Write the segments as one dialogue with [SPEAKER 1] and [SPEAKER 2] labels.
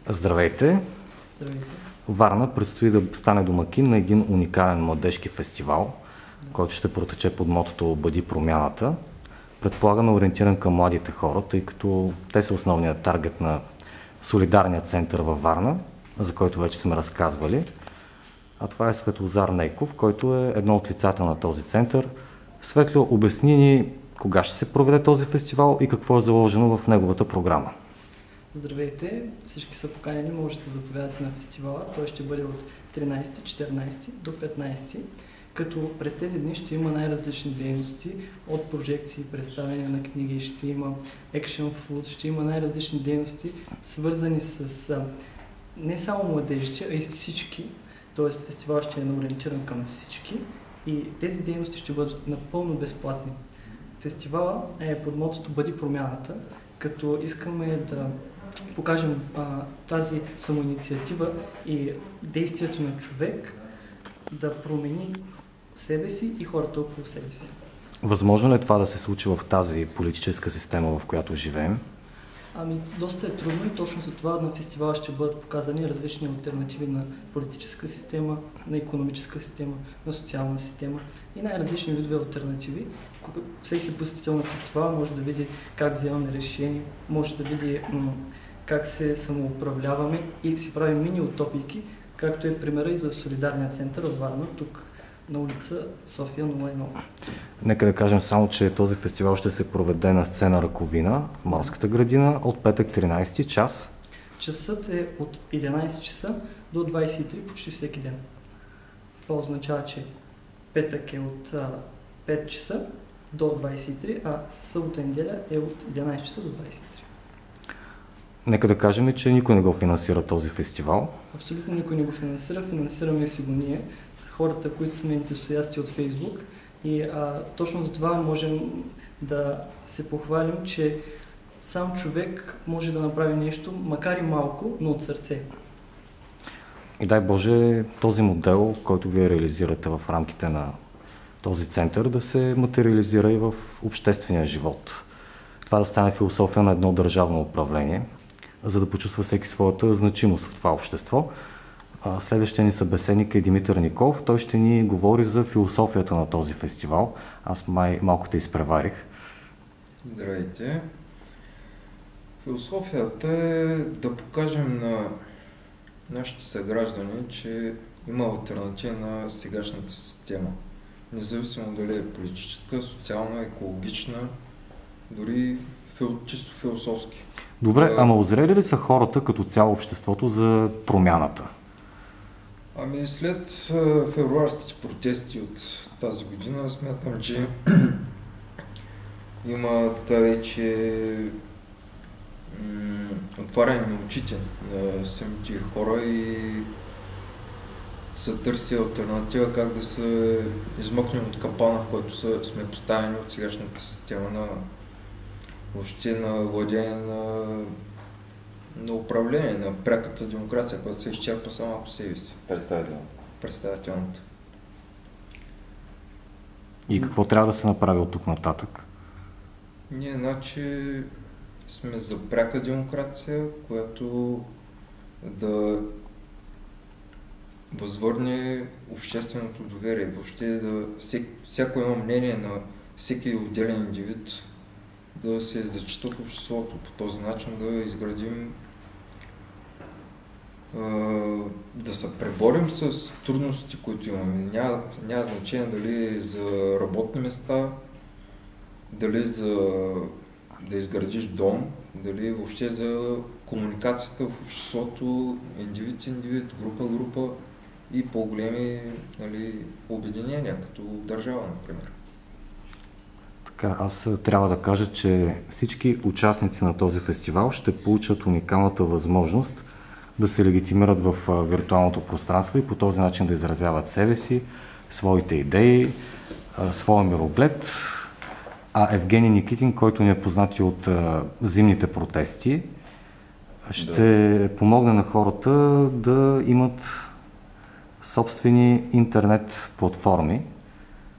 [SPEAKER 1] Здравейте!
[SPEAKER 2] Здравейте.
[SPEAKER 1] Варна предстои да стане домакин на един уникален младежки фестивал, който ще протече под мотото "Бъди промяната". Предполагаме ориентиран към младите хора, тъй като те са основният таргет на солидарния център във Варна, за който вече сме разказвали. А това е Светлозар Нейков, който е едно от лицата на този център. Светло, обясни ни кога ще се проведе този фестивал и какво е заложено в неговата програма.
[SPEAKER 2] Здравейте, всички са поканени, можете да заповядате на фестивала. Той ще бъде от 13-14 до 15, като през тези дни ще има най-различни дейности, от прожекции, представяне на книги, ще има action food, ще има най-различни дейности, свързани с не само младежите, а и всички. Тоест фестивал ще е ориентиран към всички и тези дейности ще бъдат напълно безплатни. Фестивала е под мотото "Бъди промяната", като искаме да покажем тази самоинициатива и действието на човек да промени себе си и хората около себе си.
[SPEAKER 1] Възможно ли е това да се случи в тази политическа система, в която живеем?
[SPEAKER 2] Доста е трудно и точно за това на фестивала ще бъдат показани различни алтернативи на политическа система, на икономическа система, на социална система и най-различни видове алтернативи. Всеки посетител на фестивала може да види как вземаме решения, може да види как се самоуправляваме и си правим мини-утопийки, както е примера и за Солидарния център от Варна, тук на улица София 01.
[SPEAKER 1] Нека да кажем само, че този фестивал ще се проведе на сцена "Раковина" в Морската градина от петък 13 час.
[SPEAKER 2] Часът е от 11 часа до 23 почти всеки ден. Това означава, че петък е от 5 часа до 23, а събота и неделя е от 11 часа до 23.
[SPEAKER 1] Нека да кажем, че никой не го финансира този фестивал.
[SPEAKER 2] Абсолютно никой не го финансира, финансираме си го ние, хората, които сме ентусиасти от Фейсбук, и точно за това можем да се похвалим, че сам човек може да направи нещо, макар и малко, но от сърце.
[SPEAKER 1] И дай Боже този модел, който вие реализирате в рамките на този център, да се материализира и в обществения живот. Това да стане философия на едно държавно управление, за да почувства всеки своята значимост в това общество. Следващия ни събеседник е Димитър Николов. Той ще ни говори за философията на този фестивал. Аз малко те изпреварих.
[SPEAKER 3] Здравейте! Философията е да покажем на нашите съграждани, че има алтернатива на сегашната система. Независимо дали е политическа, социална, екологична, дори чисто философски.
[SPEAKER 1] Добре, ама озрели ли са хората като цяло обществото за промяната?
[SPEAKER 3] След февруарските протести от тази година смятам, че има така вече отваряне на очите на самите хора и се търси алтернатива как да се измъкнем от капана, в който сме поставени от сегашната система на въобще на владение на управление, на пряката демокрация, която се изчерпа сама по себе си. Представителната.
[SPEAKER 1] И какво трябва да се направи от тук нататък?
[SPEAKER 3] Ние значи сме за пряка демокрация, която да възвърне общественото доверие. Въобще всяко едно мнение на всеки отделен индивид да се зачита в обществото. По този начин да изградим, да се преборим с трудностите, които имаме. Няма значение дали за работни места, дали да изградиш дом, дали въобще за комуникацията в обществото, индивид, група и по-големи обединения, като държава, например.
[SPEAKER 1] Аз трябва да кажа, че всички участници на този фестивал ще получат уникалната възможност да се легитимират в виртуалното пространство и по този начин да изразяват себе си, своите идеи, своя мироглед. А Евгений Никитин, който ни е познат и от зимните протести, ще помогне на хората да имат собствени интернет платформи.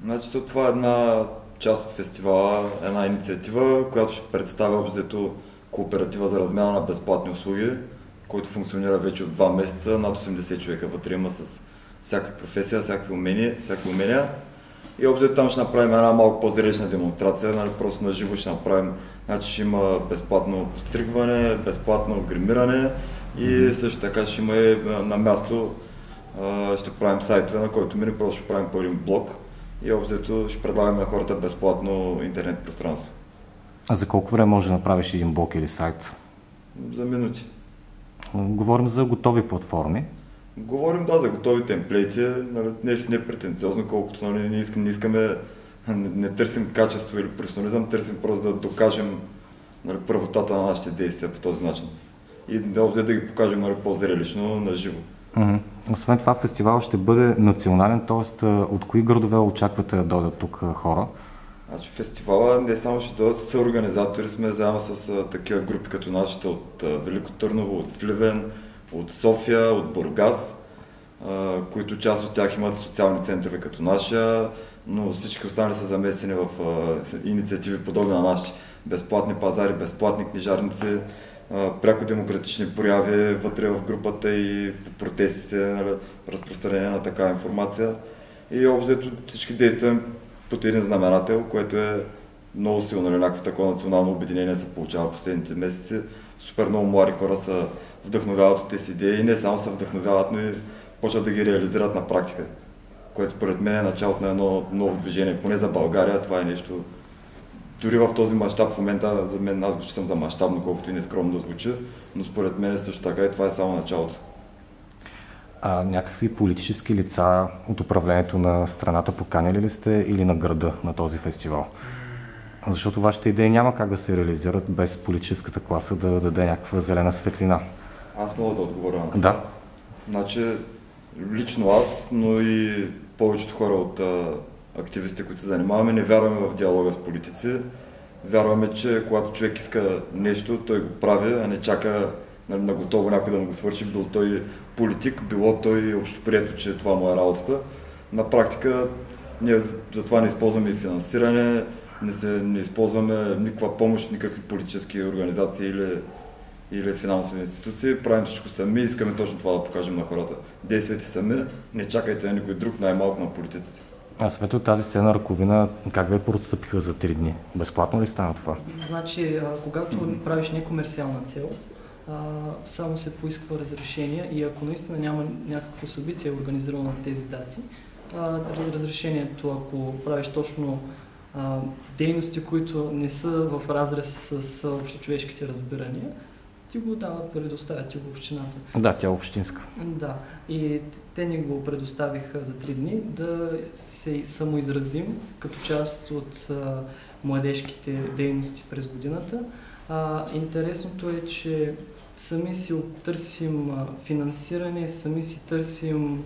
[SPEAKER 4] Значи това е една част от фестивала, една инициатива, която ще представя обзето кооператива за размяна на безплатни услуги, който функционира вече от 2 месеца, над 80 човека вътре има с всякакви професия, всякакви умения. И общо там ще направим една малко по-зрелищна демонстрация, нали, просто на живо ще направим, значи ще има безплатно постригване, безплатно гримиране и също така ще има и на място, ще правим сайтове, на който мине, просто ще правим по един блог и общо ще предлагаме на хората безплатно интернет пространство.
[SPEAKER 1] А за колко време може да направиш един блог или сайт?
[SPEAKER 4] За минути.
[SPEAKER 1] Говорим за готови платформи.
[SPEAKER 4] Говорим за готови темплейти, нали, нещо не претенциозно, колкото нали, не искаме, не търсим качество или професионализъм, търсим просто да докажем нали, правотата на нашите действия по този начин. И да ги покажем нали, по-зрелищно, на живо.
[SPEAKER 1] Освен това, фестивал ще бъде национален, т.е. от кои градове очаквате да дойдат тук хора?
[SPEAKER 4] Значи, фестивала не само ще дойдат съорганизатори, сме заедно с такива групи като нашите от Велико Търново, от Сливен, от София, от Бургас, които част от тях имат социални центрове като нашия, но всички останали са замесени в инициативи подобни на нашите. Безплатни пазари, безплатни книжарници, пряко демократични прояви вътре в групата и по протестите, нали, разпространение на такава информация. И обзето всички действаме под един знаменател, което е много силно, нали, някакво такова национално обединение се получава последните месеци. Супер много млади хора се вдъхновяват от тези идеи и не само се вдъхновяват, но и почват да ги реализират на практика. Което според мен е началото на едно ново движение. Поне за България това е нещо. Дори в този мащаб в момента, за мен аз го считам за мащабно, колкото и нескромно да звучи, но според мен също така и това е само началото.
[SPEAKER 1] Някакви политически лица от управлението на страната поканили ли сте или на града на този фестивал? Защото вашите идеи няма как да се реализират без политическата класа да даде някаква зелена светлина.
[SPEAKER 4] Аз мога да отговоря на това.
[SPEAKER 1] Да.
[SPEAKER 4] Значи, лично аз, но и повечето хора от активистите, които се занимаваме, не вярваме в диалога с политици. Вярваме, че когато човек иска нещо, той го прави, а не чака на готово някой да му го свърши, бил той политик, било той общоприето, че това му е работата. На практика ние затова не използваме и финансиране, не използваме никаква помощ, никакви политически организации или финансови институции. Правим всичко сами и искаме точно това да покажем на хората. Действайте сами, не чакайте на никой друг, най-малко на политиците.
[SPEAKER 1] А Свето, тази сцена Ръковина, как ви подстъпиха за 3 дни? Безплатно ли стана това?
[SPEAKER 2] Значи, когато правиш некомерциална цел, само се поисква разрешение и ако наистина няма някакво събитие организирано на тези дати, разрешението, ако правиш точно дейности, които не са в разрез с общочовешките разбирания, ти го предоставят ти го общината.
[SPEAKER 1] Да, тя е общинска.
[SPEAKER 2] Да, и те ни го предоставиха за 3 дни да се самоизразим като част от младежките дейности през годината. Интересното е, че сами си търсим финансиране, сами си търсим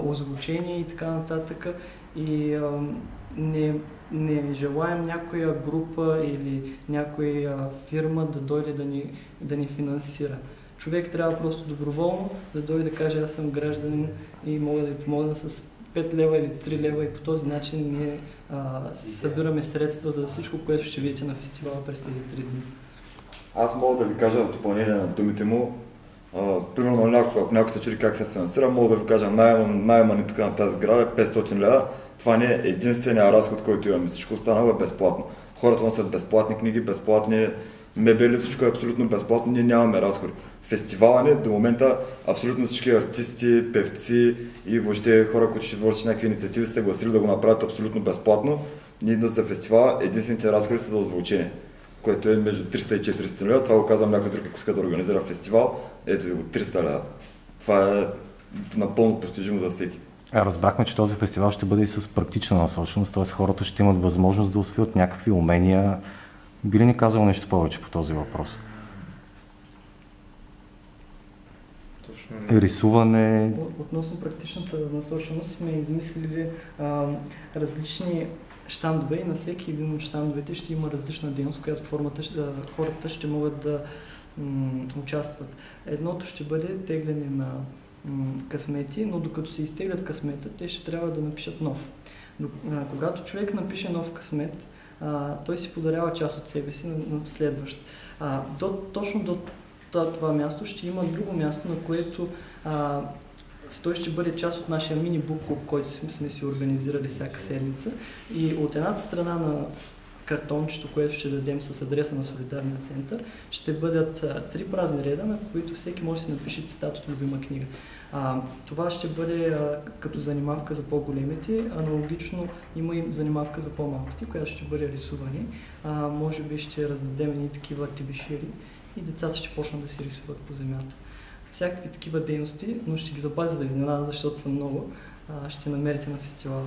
[SPEAKER 2] озвучение и така нататък. И не желаем някоя група или някоя фирма да дойде да ни финансира. Човек трябва просто доброволно да дойде да каже: аз съм гражданин и мога да ви помогна с 5 лева или 3 лева, и по този начин ние събираме средства за всичко, което ще видите на фестивала през тези 3 дни.
[SPEAKER 4] Аз мога да ви кажа в допълнение на думите му, примерно ако някой се чуди как се финансира, мога да ви кажа найема ни тук на тази сграда е 500 лева. Това не е единствения разход, който имаме. Всичко останало е безплатно. Хората носят безплатни книги, безплатни мебели, всичко е абсолютно безплатно, ние нямаме разходи. Фестивала ни до момента абсолютно всички артисти, певци и въобще хора, които ще вършат някакви инициативи, са гласили да го направят абсолютно безплатно. Ние за фестивала единствените разходи са за озвучение, което е между 300 и 400 лева. Това го казвам някой друг, ако иска да организира фестивал. Ето ви го, 300 лева. Това е напълно постижимо за всеки.
[SPEAKER 1] Разбрахме, че този фестивал ще бъде и с практична насоченост, т.е. хората ще имат възможност да усвоят някакви умения. Би ли ни казал нещо повече по този въпрос?
[SPEAKER 3] Точно.
[SPEAKER 1] Рисуване.
[SPEAKER 2] Относно практичната насоченост сме измислили различни щандове и на всеки един от щандовете ще има различна дейност, която хората ще могат да участват. Едното ще бъде тегляне на късмети, но докато се изтеглят късмета, те ще трябва да напишат нов. Когато човек напише нов късмет, той си подарява част от себе си на следващ. Точно до това място ще има друго място, на което той ще бъде част от нашия мини бук клуб, който сме си организирали всяка седмица. И от едната страна на картончето, което ще дадем с адреса на Солидарния център, ще бъдат 3 празни реда, на които всеки може да си напише цитат от любима книга. Това ще бъде като занимавка за по-големите, аналогично има и занимавка за по-малките, която ще бъде рисуване. Може би ще раздадем едни такива тебешири и децата ще почнат да си рисуват по земята. Всякакви такива дейности, но ще ги запазя за изненада, защото са много, ще намерите на фестивала.